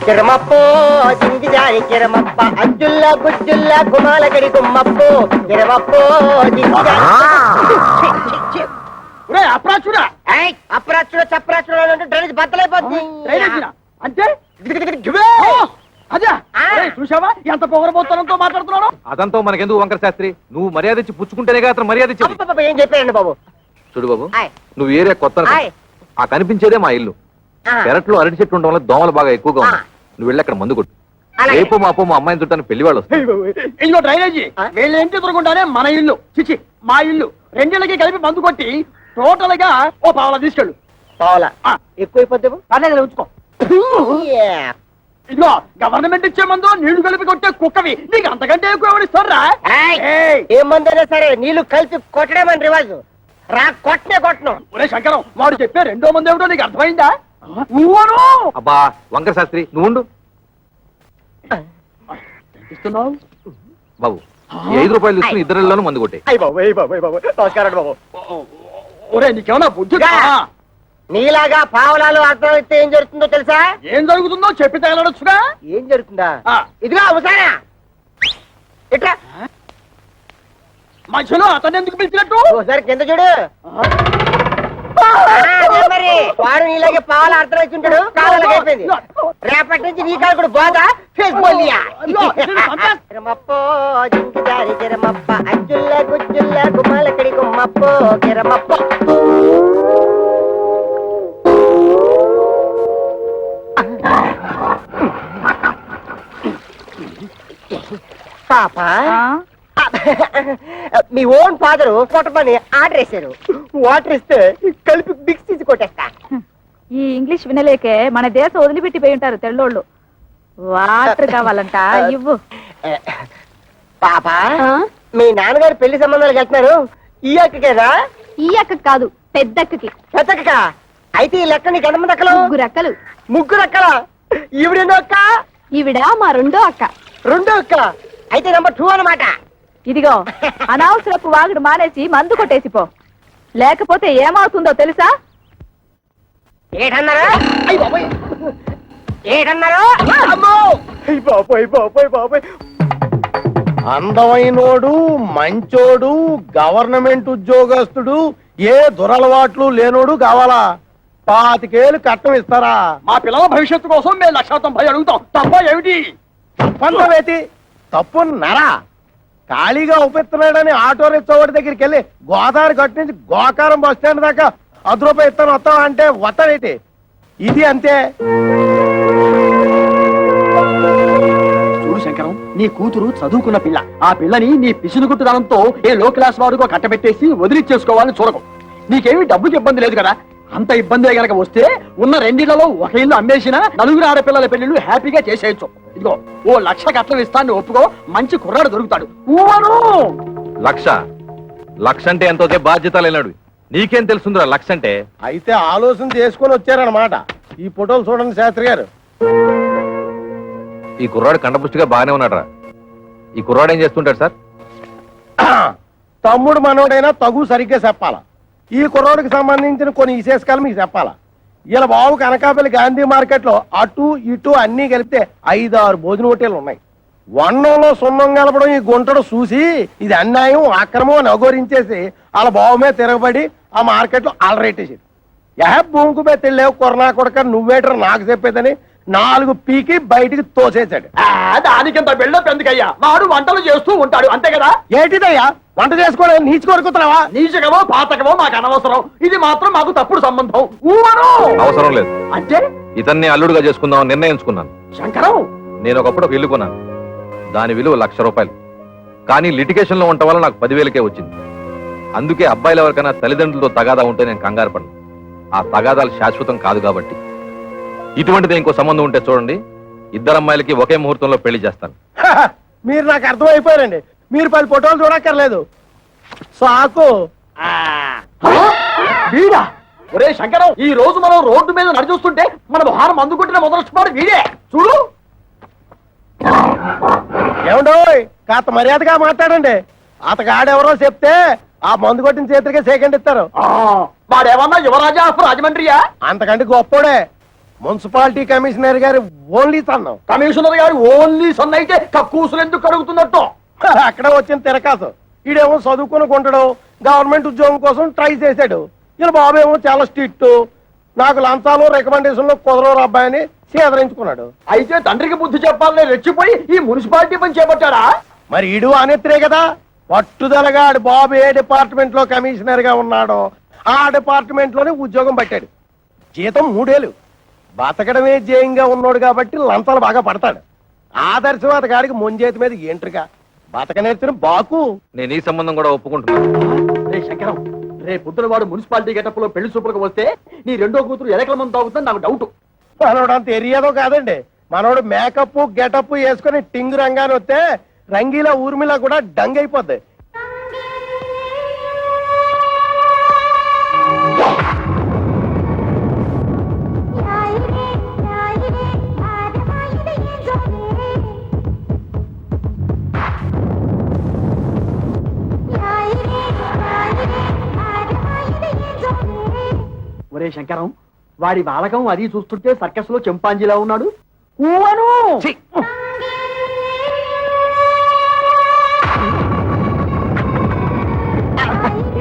కిరమప్పో జింగిజారి కిరమప్ప అజ్జుల్లా గుజ్జుల్లా గుమాలగడి గుమ్మప్పో కిరమప్పో జింగిజారి. అప్రాచుడా అప్రాచుడు చప్రాచుడు drainage బద్దలైపోతుంది అంటే అదే చూసావా ఎంత పొగరబోతనంతో మాట్లాడుతున్నాను. అదంతా మనకెందుకు వంకర శాస్త్రి, నువ్వు మర్యాద ఇచ్చి పుచ్చుకుంటేనే అతను మర్యాద ఇచ్చి. ఏం చెప్పారండి బాబు? చూడు బాబు, నువ్వు ఏరియా కొత్త, ఆ కనిపించేదే మా ఇల్లు. పెరట్లో అరటి చెట్టు ఉండడం వల్ల దోమలు బాగా ఎక్కువగా ఉన్నాయి. నువ్వు వెళ్ళి అక్కడ మందు కొట్టు. రేపు మాపో మా అమ్మాయిని చుట్టాను పెళ్లి వాళ్ళు వస్తారు. ఇదిగో డ్రైనేజీ వీళ్ళ ఇంటి ఎదురుకుండానే మన ఇల్లు, చిచి మా ఇల్లు. రెండేళ్ళకి కలిపి మందు కొట్టి టోటల్ గా ఓ పావలా తీసుకెళ్ళు. పావలా ఎక్కువైపోద్దేమో, పర్లేదు ఉంచుకో. ఇదిగో గవర్నమెంట్ ఇచ్చే మందు నీళ్లు కలిపి కొట్టే కుక్కవి నీకు అంతకంటే ఎక్కువ ఎవరిస్తారా? ఏ మందైనా సరే నీళ్లు కలిపి కొట్టడమని రివాజు. రా కొట్టనే కొట్టను. ఒరే శంకరం, వాడు చెప్పే రెండో మంది ఏమిటో నీకు అర్థమైందా? అబ్బా వంకర శాస్త్రి నువ్వు ఉండు బాబు. 5 రూపాయలు తీసుకుని ఇద్దరిలోనూ మందు కొట్టే. ఒరే నీకేమన్నా బుద్ధి? నీలాగా పావలాలు అర్థం అయితే ఏం జరుగుతుందో తెలుసా? ఏం జరుగుతుందో చెప్పి తగలడొచ్చుగా. ఏం జరుగుతుందా? ఇదిగా అవసానా ఇట్లా మధ్యలో అతను ఎందుకు పిలిచినట్టు? ఒకసారి కింద చూడు. మరి వాడు నీలాగే పావాల అర్థం వచ్చి ఉంటాడు. కావాలకి అయిపోయింది. రేపటి నుంచి నీ కాలు కూడా బాగా కిరమప్పో జింకిజారి కిరమప్ప అజ్జుల్లా గుజ్జుల్లా గుమ్మాలకడి గుమ్మప్పో కిరమప్పో. పాప మీ ఓన్ ఫాదరు కొట్టమని ఆర్డర్ వేశారు. వాటర్ ఇస్తే కలిపి మిక్స్ తీసి కొట్టేస్తా. ఈ ఇంగ్లీష్ వినలేకే మన దేశం వదిలిపెట్టిపోయి ఉంటారు తెల్లోళ్ళు. వాటర్ కావాలంట ఇవ్వు. పాప మీ నాన్నగారు పెళ్లి సంబంధాలకు వెళ్తున్నారు. ఈ అక్కకేనా? ఈ అక్క కాదు, పెద్దక్కకి. పెద్దక్క అయితే ఈ లెక్క నీకు ఎంతమంది అక్కలు? 3 అక్కలు. 3 అక్కలా? ఈవిడెన్నో అక్క? ఈవిడ మా రెండో అక్క. రెండో అక్క అయితే నెంబర్ 2 అన్నమాట. ఇదిగో అనవసరపు వాగుడు మానేసి మందు కొట్టేసిపో, లేకపోతే ఏమవుతుందో తెలుసా? ఏటన్నారా? ఏటన్నారా? అందమైనోడు, మంచోడు, గవర్నమెంట్ ఉద్యోగస్తుడు, ఏ దురలవాట్లు లేనోడు కావాలా? 25 ఏళ్ళు కట్టం ఇస్తారా? మా పిల్లల భవిష్యత్తు కోసం మేము 190 అడుగుతాం. తప్ప ఏమిటి? తప్పంతవేతి తప్పున్నారా? ఖాళీగా ఉపయోగిస్తున్నాడని ఆటో రిక్షావాడి దగ్గరికి వెళ్ళి గోదావరి గట్టు నుంచి గోకారం బస్ స్టాండ్ దాకా 10 రూపాయలు ఇస్తాను వస్తావా అంటే వస్తాడేటి? ఇది అంతే. చూడు శంకరం, నీ కూతురు చదువుకున్న పిల్ల. ఆ పిల్లని నీ పిసినుగుట్టుదనంతో ఏ లో క్లాస్ వాడుకో కట్టబెట్టేసి వదిలిచ్చేసుకోవాలని చూడకు. నీకేమీ డబ్బుకి ఇబ్బంది లేదు కదా. అంత ఇబ్బంది గనక వస్తే ఉన్న 2 ఇళ్లలో ఒక ఇల్లు అమ్మేసినా 4 ఆడపిల్లల పెళ్లిళ్ళు హ్యాపీగా చేసేయచ్చు. ఇదిగో ఓ 1,00,000 కట్నం ఇస్తాను ఒప్పుకో, మంచి కుర్రాడు దొరుకుతాడు. లక్ష అంటే ఎంతో బాధ్యత లేనాడు. నీకేం తెలుసుందిరా లక్ష అంటే? అయితే ఆలోచన చేసుకుని వచ్చారనమాట. ఈ ఫోటోలు చూడండి శాస్త్రి గారు. ఈ కుర్రాడు కండపుష్టిగా బాగానే ఉన్నాడు. ఈ కుర్రాడు ఏం చేస్తుంటాడు సార్? తమ్ముడు మనోడైనా తగు సరిగ్గా చెప్పాలా. ఈ కుర్రోడికి సంబంధించిన కొన్ని విశేషకాలు మీకు చెప్పాలా. ఇలా బాబు కనకాపల్లి గాంధీ మార్కెట్ లో అటు ఇటు అన్ని కలిపితే 5-6 భోజన హోటళ్లు ఉన్నాయి. వన్నంలో సున్నం కలపడం ఈ గుంటడు చూసి ఇది అన్యాయం, అక్రమం అని అఘోరించేసి వాళ్ళ బాబు మీద తిరగబడి ఆ మార్కెట్ లో అలరేటేసాడు. భూమికి మీద తెలియవు కొరనా కొడక నువ్వేటర్ నాకు చెప్పేదని 4 పీకి బయటికి తోసేశాడు. దానికింత బిల్డప్ ఎందుకయ్యా? వాడు వంటలు చేస్తూ ఉంటాడు అంతే కదా. ఏంటిదయ్యా వంట చేసుకోవడం? నీచి కొరుకుతున్నావా? నీచకమో పాతకమో మాకు అనవసరం. ఇది మాత్రం మాకు తప్పుడు సంబంధం. అవసరం లేదు అంటే ఇతన్ని అల్లుడుగా చేసుకుందాం నిర్ణయించుకున్నాను. శంకరం, నేను ఒకప్పుడు ఒక ఇల్లు కొన్నాను. దాని విలువ 1,00,000 రూపాయలు. కానీ లిటిగేషన్ లో ఉండటం వల్ల నాకు 10,000కే వచ్చింది. అందుకే అబ్బాయిలు ఎవరికైనా తల్లిదండ్రులతో తగాదా ఉంటే నేను కంగారు పడను. ఆ తగాదాలు శాశ్వతం కాదు కాబట్టి ఇటువంటిది ఇంకో సంబంధం ఉంటే చూడండి, 2 అమ్మాయిలకి ఒకే ముహూర్తంలో పెళ్లి చేస్తాను. మీరు నాకు అర్థమైపోయారండి. మీరు 10 ఫోటోలు చూడక్కర్లేదు. సాకు వీడా? ఒరే శంకరం, ఈ రోజు మనం రోడ్డు మీద నడిచూస్తుంటే మన మొహారం మందు కొట్టిన మొదలొచ్చినాడు వీడే. చూడు. ఏమండో కాస్త మర్యాదగా మాట్లాడండి. అతగాడెవరో చెప్తే ఆ మందు కొట్టిన చేతులకే సెకండ్ ఇస్తారు. వాడేమన్నా యువరాజా ఆఫ్ రాజమండ్రియా? అంతకంటే గొప్పోడే. మున్సిపాలిటీ కమిషనర్ గారి ఓన్లీ సన్నం. కమిషనర్ గారు ఓన్లీ సన్ అయితే కక్కూసులు ఎందుకు కడుగుతున్నట్టు? అక్కడ వచ్చిన తిరకాసు. ఈడేమో చదువుకుని కొంటాడు, గవర్నమెంట్ ఉద్యోగం కోసం ట్రై చేశాడు. ఇలా బాబేమో చాలా స్ట్రిక్ట్, నాకు లంచాలు రికమెండేషన్లు కుదరవు అబ్బాయిని సేదరించుకున్నాడు. అయితే తండ్రికి బుద్ధి చెప్పాలని రెచ్చిపోయి ఈ మున్సిపాలిటీ పని చేపట్టాడా? మరి ఈడు అనేత్రే కదా పట్టుదలగా ఆడి బాబు ఏ డిపార్ట్మెంట్ లో కమిషనర్ గా ఉన్నాడో ఆ డిపార్ట్మెంట్ లోనే ఉద్యోగం పట్టాడు. జీతం 3 ఏళ్ళు. బతకడమే జయంగా ఉన్నాడు కాబట్టి లంచాలు బాగా పడతాడు. ఆదర్శవాద గారికి ముంజేతి మీద ఏంట్రుగా బతక నేర్చిన బాకు. నేను ఈ సంబంధం కూడా ఒప్పుకుంటున్నాను. రే శంకరం, రే పొద్దున వాడు మున్సిపాలిటీ గెటప్ లో పెళ్లి చూపులకు వస్తే నీ రెండో కూతురు ఎలకల మంది తాగుతుంది నాకు డౌట్. మనోడు అంత ఎరియాదో కాదండి. మనోడు మేకప్ గెటప్ వేసుకుని టింగు రంగాన్ని వస్తే రంగీలా ఊర్మిలా కూడా డంగ్ అయిపోద్ది. ఒరే శంకరం, వాడి బాలకం అది చూస్తుంటే సర్కస్ లో చెంపాంజీలా ఉన్నాడు. ఊవను ఛీ!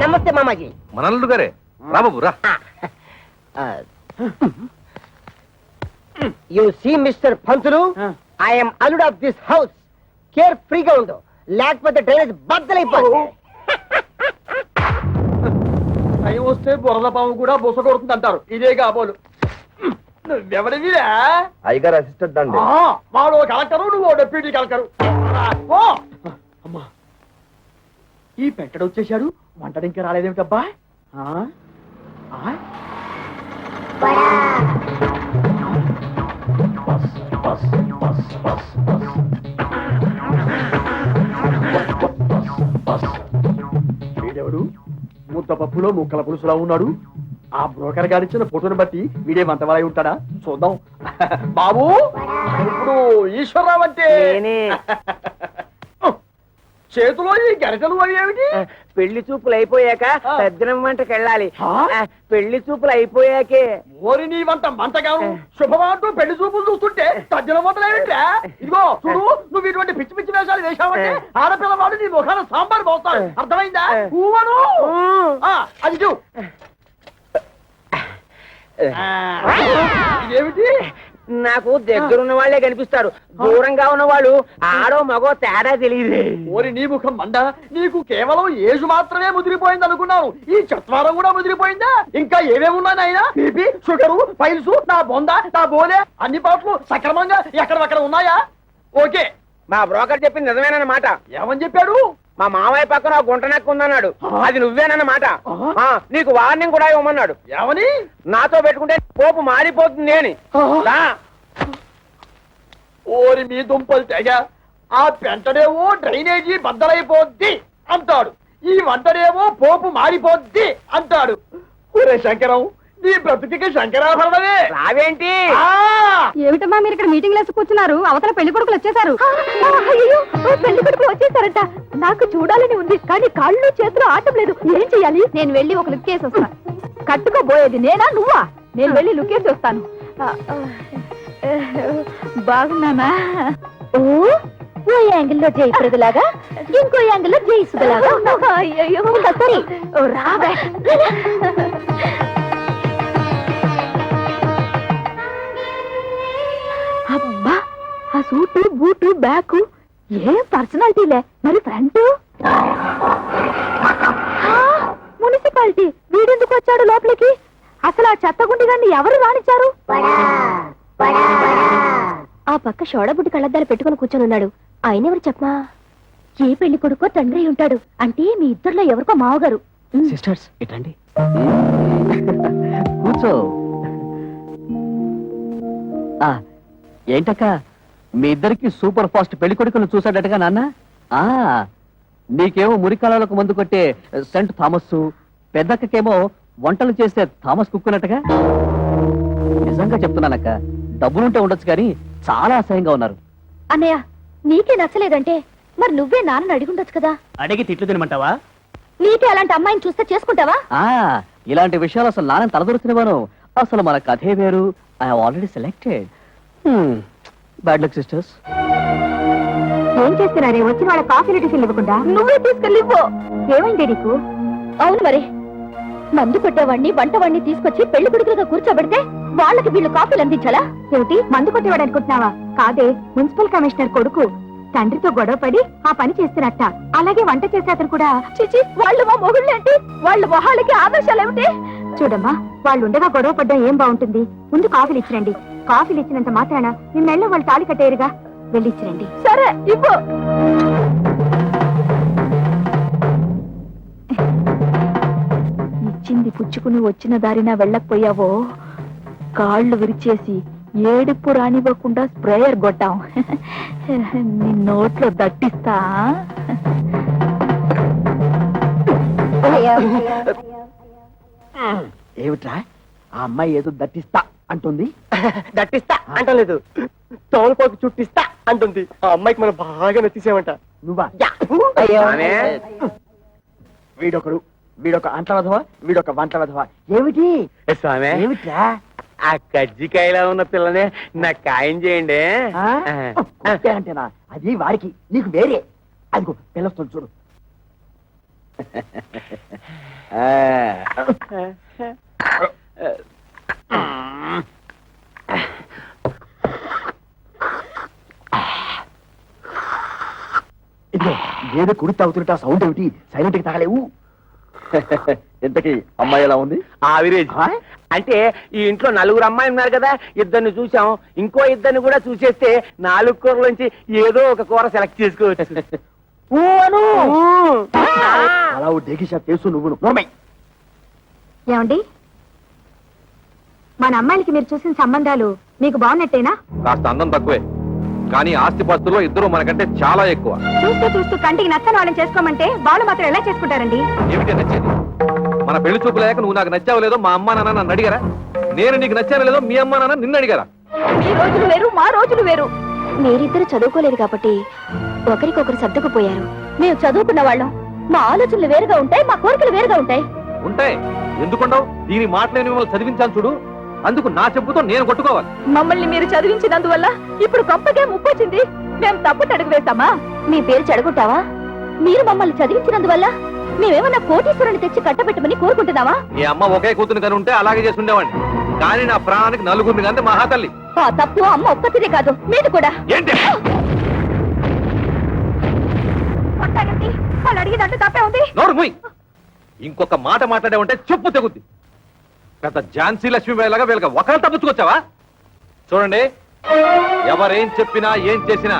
నమస్తే మామాజీ. మనల్లుడు గారే రా బాబు రా. You see mister Pantulu, I'm అల్లుడ్ ఆఫ్ దిస్ హౌస్. కేర్ ఫ్రీగా ఉండు, లేకపోతే డ్రైనేజ్ బద్దలైపోతుంది. టైం వస్తే బురద పాము కూడా బుస కొడుతుంది అంటారు. ఇదే కాబోలు. నువ్వెవడివిరా? అయ్యగారు అసిస్టెంట్ అండి. వాడు కలెక్టరు, నువ్వు డెప్యూటీ కలెక్టరు. ఓ! అమ్మా, ఈ పెట్టడు వచ్చేసాడు. వంటడు ఇంకా రాలేదేమిటబ్బా? వీడెవడు? ముద్ద పప్పులో ముక్కల పులుసులా ఉన్నాడు. ఆ బ్రోకర్ గారిచ్చిన ఫోటోని బట్టి వీడే మంతవాలై ఉంటాడా? చూద్దాం. బాబు, ఇప్పుడు ఈశ్వరరావు అంటే చేతిలో ఈ గరిటలు అవి ఏమిటి? పెళ్లి చూపులు అయిపోయాక సజ్జనం వంటకి వెళ్ళాలి. పెళ్లి చూపులు అయిపోయాకే. ఓరి నీ వంట మంటగాను శుభమాంటూ పెళ్లి చూపులు చూస్తుంటే తజ్జన వంటలు ఏమిట్రా? ఇదిగో చూడు, నువ్వు ఇటువంటి పిచ్చి పిచ్చి వేషాలు వేశావంటే ఆడపిల్లవాడు నీ ముఖాన సాంబార్ పోస్తాడు. అర్థమైందా? ఊవను అది చూ. ఇదేమిటి? నాకు దగ్గరున్న వాళ్ళే కనిపిస్తారు, దూరంగా ఉన్న వాళ్ళు ఆడో మగో తేడా తెలియదు. ఓరి నీ ముఖం మండ, నీకు కేవలం ఏజు మాత్రమే ముదిరిపోయింది అనుకున్నాను. ఈ చత్వారం కూడా ముదిరిపోయిందా? ఇంకా ఏమేమున్నా నాయనా? బీపీ, షుగరు, ఫైల్స్, నా బొంద, నా బోలే అన్ని పాటలు సక్రమంగా ఎక్కడక్కడ ఉన్నాయా? ఓకే. మా బ్రోకర్ చెప్పింది నిజమేనన్నమాట. ఏమని చెప్పాడు? మా మామయ్య పక్కన గుంట నక్క ఉందన్నాడు. అది నువ్వేనన్నమాట. నీకు వార్నింగ్ కూడా ఇవ్వమన్నాడు. ఏమని? నాతో పెట్టుకుంటే పోపు మారిపోతుంది అని. ఓరి మీ దుంపలు తెగ. ఆ పెంటడేమో డ్రైనేజీ బద్దలైపోద్ది అంటాడు, ఈ వంటడేమో పోపు మారిపోద్ది అంటాడు. ఒరే శంకరం, నీ బ్రతుకి శంకరాభరణమే. రావేంటి? ఏమిటమ్మా మీరు ఇక్కడ మీటింగ్ లేసి కూర్చున్నారు? అవతల పెళ్లి కొడుకులు వచ్చేసారు. పెళ్లి కొడుకులు వచ్చేసారట. నాకు చూడాలని ఉంది, కానీ కాళ్ళు చేతులు ఆటం లేదు. ఏం చెయ్యాలి? నేను వెళ్ళి ఒక లుక్ వేసి వస్తాను. కట్టుకోబోయేది నేనా నువ్వా? నేను వెళ్ళి లుక్ వేసి వస్తాను. బాగున్నానా? ఓ యాంగిల్లో జయప్రదలాగా, ఇంకో యాంగిల్లో జయసులాగా. అయ్యో సరే రాబే. అబ్బా, ఆ సూటు బూటు బ్యాగు ఏ పర్సనాలిటీలే. మరి ఫ్రంట్ మున్సిపాలిటీ. వీడెందుకు వచ్చాడు లోపలికి? అసలు ఆ చెత్తగుండి గారిని ఎవరు రానిచ్చారు? ఆ పక్క షోడబుడ్డి కళ్ళద్దాలు పెట్టుకుని కూర్చొని ఉన్నాడు. ఆయన ఎవరు చెప్పమా? ఏ పెళ్లి కొడుకో తండ్రి ఉంటాడు. అంటే మీ ఇద్దరులో ఎవరికో మావగారు. సిస్టర్స్ ఇటండి, కూర్చో. ఏంటక్క, మీ ఇద్దరికి సూపర్ ఫాస్ట్ పెళ్లి కొడుకును చూసాడటగా నాన్న? నీకేమో మురికాలకు మందు కొట్టే సెంట్ థామస్, పెద్దక్కకేమో వంటలు చేసే థామస్ కుక్కునట్టుగా. నిజంగా చెప్తున్నానక్క, డబ్బులుంటే ఉండొచ్చు కానీ చాలా అసహ్యంగా ఉన్నారు. అన్నయ్య, నీకే నచ్చలేదంటే మరి నువ్వే నాన్నని అడిగుండొచ్చు కదా. అడిగి తిట్లు తినమంటావా? నీకే అలాంటి అమ్మాయిని చూస్తే చేసుకుంటావా? ఇలాంటి విషయాలు అసలు నాన్న తలదొరుతున్నవాను. అసలు మన కథే వేరు. I already selected. Bad luck sisters. ఏం చేస్తున్నారే? వచ్చిన వాళ్ళ కాఫీ టిఫిన్ ఇవ్వకుండా నువ్వే తీసుకెళ్ళి ఇవ్వు. ఏమైంది నీకు? అవును మరి, మందు కొట్టేవాడిని వంటవాడిని తీసుకొచ్చి పెళ్లి కొడుకులుగా కూర్చోబెడితే వాళ్ళకి వీళ్ళు కాఫీలు అందించాలా? ఏమిటి, మందు కొట్టేవాడు అనుకుంటున్నావా? కాదే, మున్సిపల్ కమిషనర్ కొడుకు తండ్రితో గొడవపడి ఆ పని చేస్తున్నట్ట. అలాగే వంట చేసే అతను కూడా. చిచి, వాళ్ళు మా మొగుళ్ళేంటి? వాళ్ళ మొహాలకి ఆదర్శాలు ఏమిటి? చూడమ్మా, వాళ్ళు ఉండగా గొడవ పడ్డం ఏం బాగుంటుంది? ముందు కాఫీలు ఇచ్చిరండి. కాఫీలు ఇచ్చినంత మాత్రాన నిన్నెళ్ళ వాళ్ళు తాళి కట్టేరుగా. వెళ్ళిచ్చిరండి. సరే, ఇవ్వు. ఇచ్చింది పుచ్చుకుని వచ్చిన దారిన వెళ్ళకపోయావో కాళ్ళు విరిచేసి ఏడుపు రానివ్వకుండా స్ప్రేయర్ కొట్టాం. నీ నోట్లో దట్టిస్తా. ఏమిట్రా ఆ అమ్మాయి ఏదో దట్టిస్తా అంటుంది? దట్టిస్తా అంటలేదు, తోలుపోకి చుట్టిస్తా అంటుంది. ఆ అమ్మాయికి మనం బాగా నచ్చేసామంట. నువ్వా? అయ్యో. వీడొకడు, వీడొక అంట్ల వధవా, వీడొక వంట వధవా. ఏమిటి స్వామి, ఏమిట్రా? ఆ కజ్జికాయలా ఉన్న పిల్లనే నాకు ఖాయం చేయండి. అంటేనా? అది వారికి, నీకు వేరే. అదిగో పిల్లస్తుంది చూడు. ఇదిగో ఏదో కుడి తాగుతుంటే ఆ సౌండ్ ఏమిటి? సైలెంట్ కి తాగలేవు. ఇంతకీ అమ్మాయి ఎలా ఉంది? ఆవిరేజ్. అంటే ఈ ఇంట్లో నలుగురు అమ్మాయి ఉన్నారు కదా, ఇద్దరిని చూసాం, ఇంకో ఇద్దరిని కూడా చూసేస్తే 4 కూరలోంచి ఏదో ఒక కూర సెలెక్ట్ చేసుకోవచ్చు. అలా డేకిషా తెలుసు నువ్వు. నోర్మై. ఏమండి, మన అమ్మాయిలకి మీరు చూసిన సంబంధాలు మీకు బాగున్నట్టేనా? కాస్త అందం తక్కువే, కానీ ఆస్తిపాస్తుల్లో ఇద్దరు మనకంటే చాలా ఎక్కువ. చూస్తూ చూస్తూ కంటికి నచ్చని వాళ్ళని చేసుకోమంటే వాళ్ళు మాత్రం ఎలా చేసుకుంటారండి? ఏమిటి నచ్చేది? మన పెళ్లి చూపు లేక నువ్వు నాకు నచ్చావు లేదో మా అమ్మా నాన్న నన్ను అడిగారా? నేను నీకు నచ్చాను లేదో మీ అమ్మా నాన్న నిన్ను అడిగారా? మీ రోజులు వేరు, మా రోజులు వేరు. మీరిద్దరు చదువుకోలేదు కాబట్టి ఒకరికొకరు సర్దుకుపోయారు. మేము చదువుకున్న వాళ్ళం, మా ఆలోచనలు వేరుగా ఉంటాయి, మా కోరికలు వేరుగా ఉంటాయి. ఉంటాయి, ఎందుకుండవు? దీని మాటలేని మిమ్మల్ని చదివించాను చూడు, అందుకు నా చెప్పుతో నేను కొట్టుకోవాలి. మమ్మల్ని మీరు చదివించినందువల్ల ఇప్పుడు గొప్పకే ముప్పొచ్చింది. మేము తప్పు అడుగు వేస్తామా? మీ పేరు చెడగొట్టావా? మీరు మమ్మల్ని చదివించినందువల్ల మేమేమన్నా కోటీశ్వరుని తెచ్చి కట్టబెట్టమని కోరుకుంటున్నావా? మీ అమ్మ ఒకే కూతురు కని ఉంటే అలాగే చేసి ఉండేవాడిని, కానీ నా ప్రాణానికి నలుగురిని కంటే మహాతల్లి. ఆ తప్పు అమ్మ ఒక్కతిదే కాదు, మీది కూడా. ఏంటి? వాళ్ళు అడిగినట్టు తప్పే ఉంది. నోరు మూయ్. ఇంకొక మాట మాట్లాడే ఉంటే చెప్పు తెగుద్ది. పెద్ద ఝాన్సీ లక్ష్మీబాయిలాగా వీళ్ళకి ఒకరు తప్పించుకొచ్చావా? చూడండి, ఎవరేం చెప్పినా ఏం చేసినా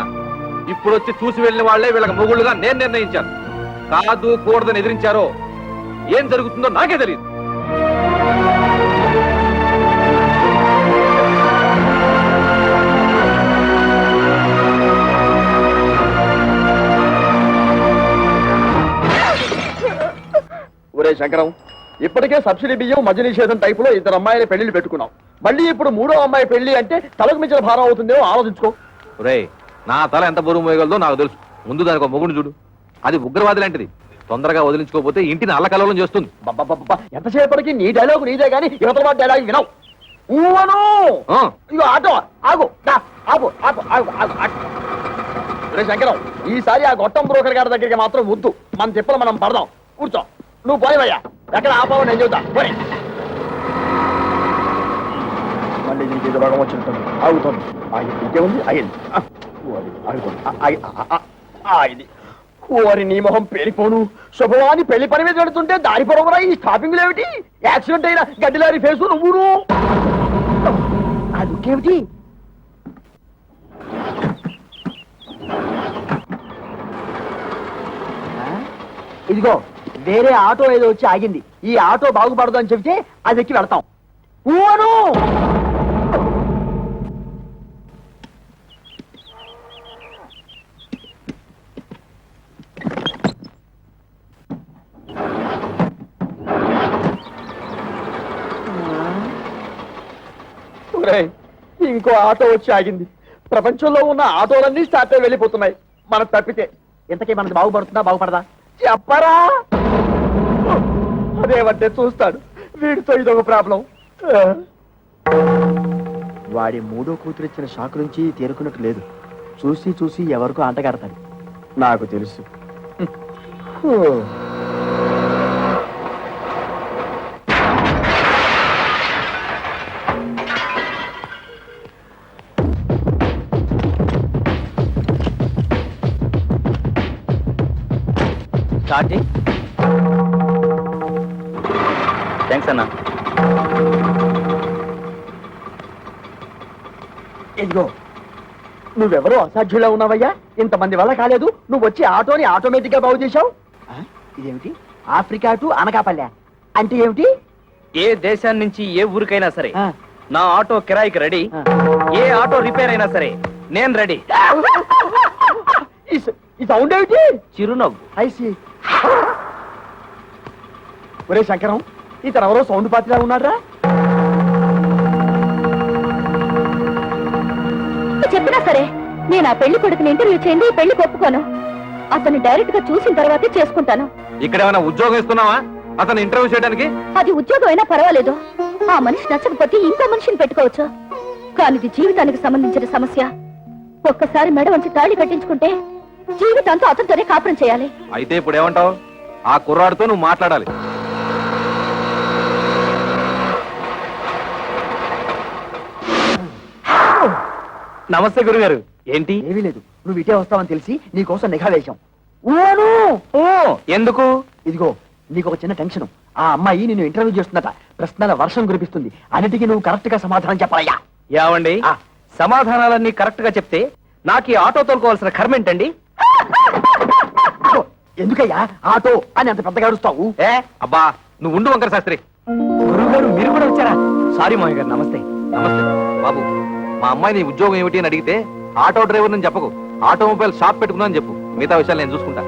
ఇప్పుడు వచ్చి చూసి వెళ్ళిన వాళ్లే వీళ్ళకి మొగుళ్ళుగా నేను నిర్ణయించాను. కాదు కూడదని ఎదిరించారో ఏం జరుగుతుందో నాకే తెలియదు. ఒరే శంకరం, ఇప్పటికే సబ్సిడీ బియ్యం మద్య నిషేధం టైపులో 2 అమ్మాయిల పెళ్లిళ్ళు పెట్టుకున్నాం. మళ్ళీ ఇప్పుడు 3వ అమ్మాయి పెళ్లి అంటే తలకు మించిన భారం అవుతుందేమో ఆలోచించుకో. ఒరేయ్, నా తల ఎంత బరువు మోయగలదో నాకు తెలుసు. ముందు దానికి ఒక మొగుడు చూడు, అది ఉగ్రవాది లాంటిది. తొందరగా వదిలించుకోకపోతే ఇంటిని అల్లకల్లోలం చేస్తుంది. ఎంతసేపటికి నీ డైలాగ్ నీదే గానీ యువతల వాడి డైలాగ్ వినవు. ఊవను ఇగో ఆటో ఆగు, ఆగు ఆగు ఆగు ఆగు ఆగు. ఒరే శంకరం, ఈసారి ఆ గొట్టం బ్రోకర్ గారి దగ్గరికి మాత్రం వద్దు. మన చెప్పలు మనం పడదాం. కూర్చో. నువ్వు పోయివయ్యా, ఎక్కడ ఆపావు నేను చెబుతా. పోయి మళ్ళీ నీకు ఇది రోగం వచ్చినట్టుంది. ఆగుతుంది. ఇంకేముంది? అయింది. ఆగింది. ఓరి నీ మొహం పేలిపోను. శుభవాని పెళ్లి పని మీద పెడుతుంటే దారి పొరవరా ఈ స్టాపింగ్లు ఏమిటి? యాక్సిడెంట్ అయిన గడ్డిలారి ఫేసు నువ్వును. అదుకేమిటి? ఇదిగో వేరే ఆటో ఏదో వచ్చి ఆగింది. ఈ ఆటో బాగుపడదు అని చెబితే అది ఎక్కి వెళ్తాం. ఊను ఇంకో ఆటో వచ్చి ఆగింది. ప్రపంచంలో ఉన్న ఆటోలన్నీ స్టార్ట్ అయి వెళ్ళిపోతున్నాయి. మనం తప్పితే ఇంతకీ మనది బాగుపడుతుందా బాగుపడదా చెప్పరా? అదేమంటే చూస్తాడు. వీడితో ఇదొక ప్రాబ్లం. వాడి మూడో కూతురు ఇచ్చిన షాక్ నుంచి తేరుకున్నట్టు లేదు. చూసి చూసి ఎవరికో అంటగడతాడు. నాకు తెలుసు. స్టార్టింగ్. థ్యాంక్స్ అన్నా. ఇదిగో నువ్వెవరో అసాధ్యులా ఉన్నావయ్యా. ఇంతమంది వల్ల కాలేదు, నువ్వు వచ్చి ఆటోని ఆటోమేటిక్ గా బాగు చేశావు. ఇదేమిటి? ఆఫ్రికా టు అనకాపల్లె అంటే ఏమిటి? ఏ దేశాన్ని నుంచి ఏ ఊరికైనా సరే ఆ. నా ఆటో కిరాయికి రెడీ. ఆ. ఏ ఆటో రిపేర్ అయినా సరే నేను రెడీ. ఈ సౌండ్ ఏమిటి? చిరునవ్వు. ఐసి. ఒరే శంకరం, ఇతను ఎవరో సౌండ్ పార్టీలా ఉన్నారా? చెప్పినా సరే నేను ఆ పెళ్లి కొడుకుని ఇంటర్వ్యూ చేయండి, ఈ పెళ్లి ఒప్పుకోను. అతన్ని డైరెక్ట్ గా చూసిన తర్వాతే చేసుకుంటాను. ఇక్కడ ఏమైనా ఉద్యోగం ఇస్తున్నావా అతను ఇంటర్వ్యూ చేయడానికి? అది ఉద్యోగం అయినా పర్వాలేదు. ఆ మనిషి నచ్చకపోతే ఇంకో మనిషిని పెట్టుకోవచ్చు. కానీ ఇది జీవితానికి సంబంధించిన సమస్య. ఒక్కసారి మెడ వంచి తాళి కట్టించుకుంటే జీవితాంతో అతనితోనే కాపురం చేయాలి. అయితే ఇప్పుడు ఏమంటావు? ఆ కుర్రాడితో నువ్వు మాట్లాడాలి. నమస్తే గురుగారు. ఏంటి? ఏమీ లేదు, నువ్వు ఇటే వస్తావని తెలిసి నీకోసం నిఘా వేశాం. ఓ ఎందుకు? ఇదిగో నీకు ఒక చిన్న టెన్షన్. ఆ అమ్మాయి నిన్ను ఇంటర్వ్యూ చేస్తుందట. ప్రశ్నల వర్షం కురిపిస్తుంది. అన్నిటికీ నువ్వు కరెక్ట్ గా సమాధానం చెప్పాలయ్యా. ఏమండి, ఆ. సమాధానాలన్నీ కరెక్ట్ గా చెప్తే నాకు ఈ ఆటో తోలుకోవాల్సిన కర్మ ఏంటండి? ఇదిగో, ఎందుకయ్యా ఆటో అని అంత పెద్దగా అరుస్తావు? అబ్బా నువ్వు ఉండు వంకర శాస్త్రి. గురుగారు మీరు కూడా వచ్చారా? సారీ మామయ్య గారు. నమస్తే. నమస్తే బాబు. మా అమ్మాయి నీ ఉద్యోగం ఏమిటి అని అడిగితే ఆటో డ్రైవర్ అని చెప్పకు, ఆటోమొబైల్ షాప్ పెట్టుకున్నాను చెప్పు. మిగతా విషయాలు నేను చూసుకుంటా.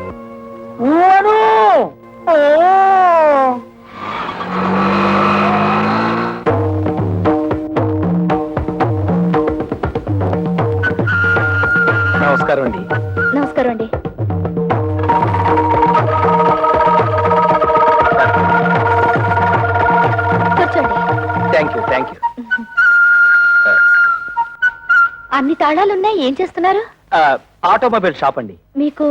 నమస్కారం అండి. నమస్కారం అండి. కూర్చోండి. Thank you. అన్ని తాళాలున్నాయి. ఏం చేస్తున్నారు? ఆటోమొబైల్ షాప్ అండి. మీకు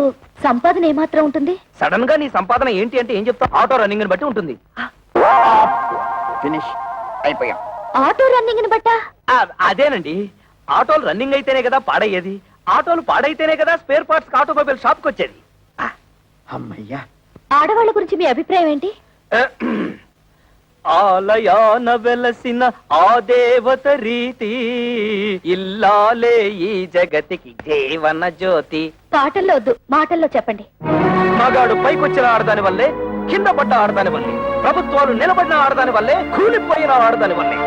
సంపాదన ఏమాత్రం ఉంటుంది? సడన్ గా నీ సంపాదన ఏంటి అంటే ఏం చెప్తావు? ఆటో రన్నింగ్ బట్టి ఉంటుంది. ఫినిష్ అయిపోయాం. ఆటో రన్నింగ్ బట్టా? అదేనండి, ఆటోలు రన్నింగ్ అయితేనే కదా పాడయ్యేది. ఆటోలు పాడైతేనే కదా స్పేర్ పార్ట్స్ ఆటోమొబైల్ షాప్ కి వచ్చేది. అమ్మయ్యా. ఆడవాళ్ళ గురించి మీ అభిప్రాయం ఏంటి? ఆలయాన వెలసిన ఆ దేవత రీతి ఇల్లాలే ఈ జగతికి జీవన జ్యోతి. పాటల్లో వద్దు, మాటల్లో చెప్పండి. మగాడు పైకొచ్చిన ఆడదాని వల్లే, కింద పడ్డ ఆడదాని వల్లే, ప్రభుత్వాలు నిలబడిన ఆడదాని వల్లే, కూలిపోయిన ఆడదాని వల్లే.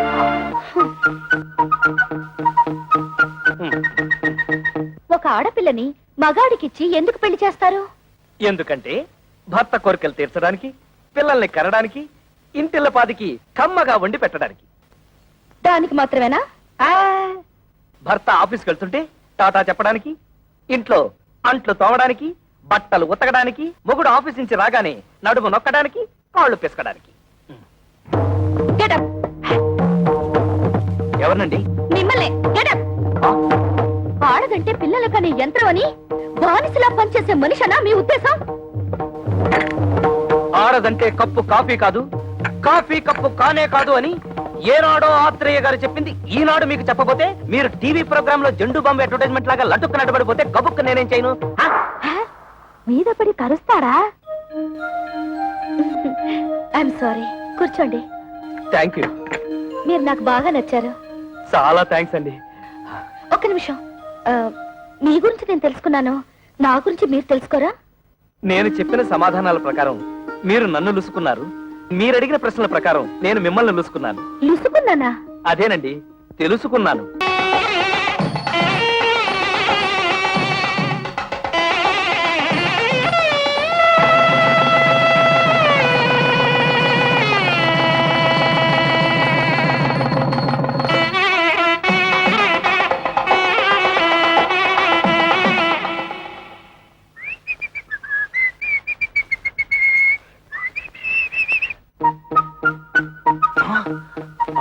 ఒక ఆడపిల్లని మగాడికిచ్చి ఎందుకు పెళ్లి చేస్తారు? ఎందుకంటే భర్త కోరికలు తీర్చడానికి, పిల్లల్ని కనడానికి, ఇంటిల్లపాదికి కమ్మగా వండి పెట్టడానికి. దానికి మాత్రమేనా? భర్త ఆఫీస్కి వెళ్తుంటే టాటా చెప్పడానికి, ఇంట్లో అంట్లు తోమడానికి, బట్టలు ఉతకడానికి, మొగుడు ఆఫీస్ నుంచి రాగానే నడుము నొక్కడానికి, కాళ్ళు పిసకడానికి. Get up. ఎవరినండి? మిమ్మల్ని. Get up. ఆడదంటే పిల్లల కనే యంత్రం అని బానిసలా పనిచేసే మనిషనా మీ ఉద్దేశం? ఆడదంటే కప్పు కాఫీ కాదు, కాఫీ కప్పు కానే కాదు అని ఏనాడో ఆత్రేయ గారు చెప్పింది ఈనాడు మీకు చెప్పబోతే, మీరు టీవీ ప్రోగ్రామ్ లో జెండు బాంబు అడ్వర్టైజ్మెంట్ లాగా లడ్డుకు నడబడిపోతే గబుక్కు నేనేం చేయను? మీద పడి కరుస్తారా? I'm sorry. కూర్చోండి. Thank you. మీరు నాకు బాగా నచ్చారు. చాలా థ్యాంక్స్ అండి. ఒక్క నిమిషం. మీ గురించి నేను తెలుసుకున్నాను, నా గురించి మీరు తెలుసుకోరా? నేను చెప్పిన సమాధానాల ప్రకారం మీరు నన్ను లుసుకున్నారు, మీరు అడిగిన ప్రశ్నల ప్రకారం నేను మిమ్మల్ని లుసుకున్నాను. లుసుకున్నానా? అదేనండి, తెలుసుకున్నాను.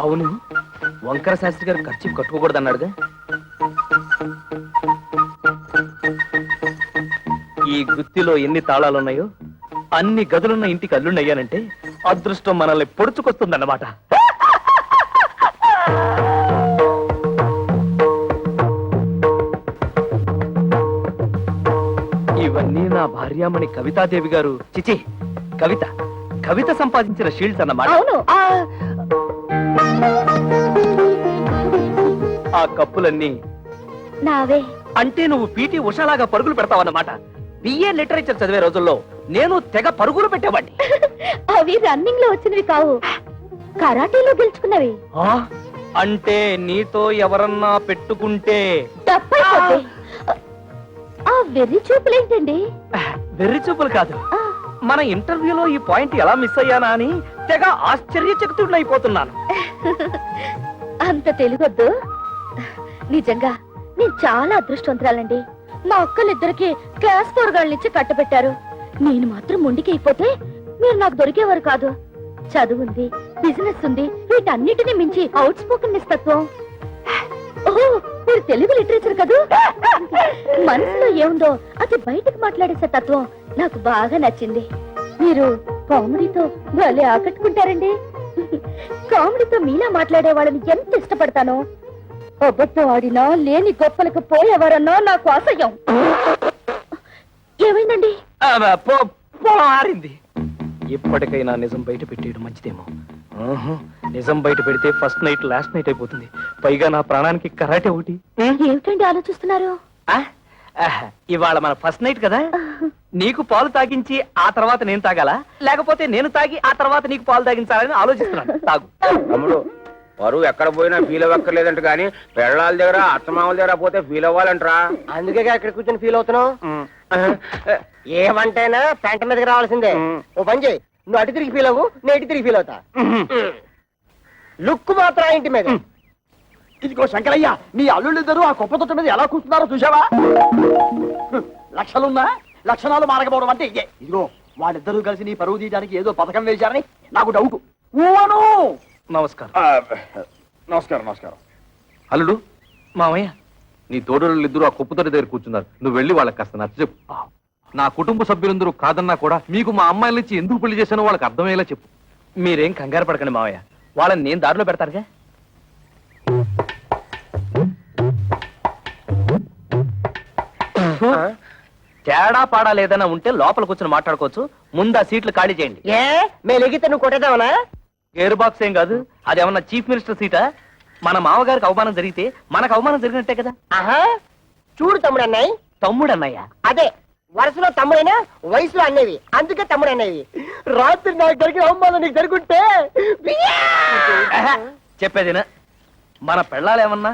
అవును, శంకర శాస్త్రి గారు ఖర్చు కట్టుకోకూడదు అన్నాడుగా. ఈ గుత్తిలో ఎన్ని తాళాలున్నాయో అన్ని గదులున్న ఇంటికి అల్లుండయ్యానంటే అదృష్టం మనల్ని పొడుచుకొస్తుందన్నమాట. ఇవన్నీ నా భార్యామణి కవితాదేవి గారు చిచి కవిత కవిత సంపాదించిన షీల్డ్స్ అన్నమాట. అవును. ఆ కప్పులన్నీ నావే. అంటే నువ్వు పీటీ ఉషాలాగా పరుగులు పెడతావన్నమాట. బిఏ లిటరేచర్ చదివే రోజుల్లో నేను తెగ పరుగులు పెట్టేవాడిని. అవి రన్నింగ్ లో వచ్చినవి కావు, కరాటీలో గెలుచుకున్నవి. అంటే నీతో ఎవరన్నా పెట్టుకుంటే తప్పైపోతే ఆ వెర్రి చూపులేంటండి? వెర్రి చూపులు కాదు, ఆ, మన ఇంటర్వ్యూలో ఈ పాయింట్ ఎలా మిస్ అయ్యానా అని తెగ ఆశ్చర్యచకితుడినైపోతున్నాను. అంత తెలుగొద్దు. నిజంగా నేను చాలా అదృష్టవంతురాలండి. మా అక్కలిద్దరికి క్లాస్ 4 గాళ్ళనిచ్చి కట్టబెట్టారు. నేను మాత్రం మొండికి అయిపోతే మీరు నాకు దొరికేవారు కాదు. చదువుంది, బిజినెస్ ఉంది, వీటన్నిటిని మించి అవుట్ స్పోకెన్ తత్వం. ఓహో, మీరు తెలుగు లిటరేచర్ కదూ. మనసులో ఏముందో అది బయటకు మాట్లాడేసే తత్వం నాకు బాగా నచ్చింది. మీరు కామెడీతో భలే ఆకట్టుకుంటారండి. కామెడీతో మీలా మాట్లాడే వాళ్ళని ఎంత ఇష్టపడతానో. అబద్ధం ఆడినా లేని గొప్పలకు పోయేవారన్నా నాకు అసహ్యం. ఏమైందండి? పొలం ఆరింది. ఎప్పటికైనా నిజం బయట పెట్టేయడం మంచిదేమో. నిజం బయట పెడితే ఫస్ట్ నైట్ లాస్ట్ నైట్ అయిపోతుంది. పైగా నా ప్రాణానికి కరాటే ఒకటి. ఏమిటండి ఆలోచిస్తున్నారు? ఇవాళ మన ఫస్ట్ నైట్ కదా, నీకు పాలు తాగించి ఆ తర్వాత నేను తాగాలా, లేకపోతే నేను తాగి ఆ తర్వాత నీకు పాలు తాగించాలని ఆలోచిస్తున్నాను. తాగు. తమ్ముడు పరువు ఎక్కడ పోయినా ఫీల్ అవ్వక్కర్లేదంట, కానీ పెళ్ళాల దగ్గర అత్తమామల దగ్గర పోతే ఫీల్ అవ్వాలంటరా. అందుకే ఇక్కడ కూర్చొని ఫీల్ అవుతున్నావు. ఏమంటైనా పెంట మీదకి రావాల్సిందే. ఓ పని చేయి, నువ్వు అటు తిరిగి ఫీల్ అవ్వు, నేను ఇటు తిరిగి ఫీల్ అవుతా. లుక్ మాత్రం ఆ ఇంటి మీద. ఇదిగో శంకరయ్య, నీ అల్లుళ్ళిద్దరూ ఆ కుప్ప తొట్ట మీద ఎలా కూర్చున్నారో చూసావా? లక్షలున్నా లక్షణాలు మారకపోవడం అంటే ఇదే. ఇదిగో వాళ్ళిద్దరూ కలిసి నీ పరువు తీయడానికి ఏదో పథకం వేశారని నాకు డౌట్. నమస్కారం. నమస్కారం. నమస్కారం. అల్లుడు, మామయ్య, నీ తోడళ్ళు ఇద్దరు ఆ కుప్పతోటి దగ్గర కూర్చున్నారు. నువ్వు వెళ్ళి వాళ్ళకి కాస్త నచ్చ చెప్పు. నా కుటుంబ సభ్యులందరూ కాదన్నా కూడా మీకు మా అమ్మాయిల నుంచి ఎందుకు పెళ్లి చేశానో వాళ్ళకి అర్థమయ్యేలా చెప్పు. మీరేం కంగారు పడకండి మామయ్య, వాళ్ళని నేను దారిలో పెడతారుగా. తేడా పాడా లేదన్నా ఉంటే లోపల కూర్చొని మాట్లాడుకోవచ్చు. ముందు ఆ సీట్లు ఖాళీ చేయండి. ఏ మేము ఎగితే నువ్వు కొట్టేదావనా? గేర్ బాక్స్ ఏం కాదు, అదేమన్నా చీఫ్ మినిస్టర్ సీటా? మన మామగారికి అవమానం జరిగితే మనకు అవమానం జరిగినట్టే కదా. ఆహా, చూడు తమ్ముడు అన్నాయి. తమ్ముడు అన్నయ్య అదే వరుసలో తమ్ముడైనా వయసులో అన్నవి, అందుకే తమ్ముడు అన్నవి. రాత్రి నాకు జరిగిన అవమానం నీకు జరుగుంటే చెప్పేదినా, మన పెళ్ళాలేమన్నా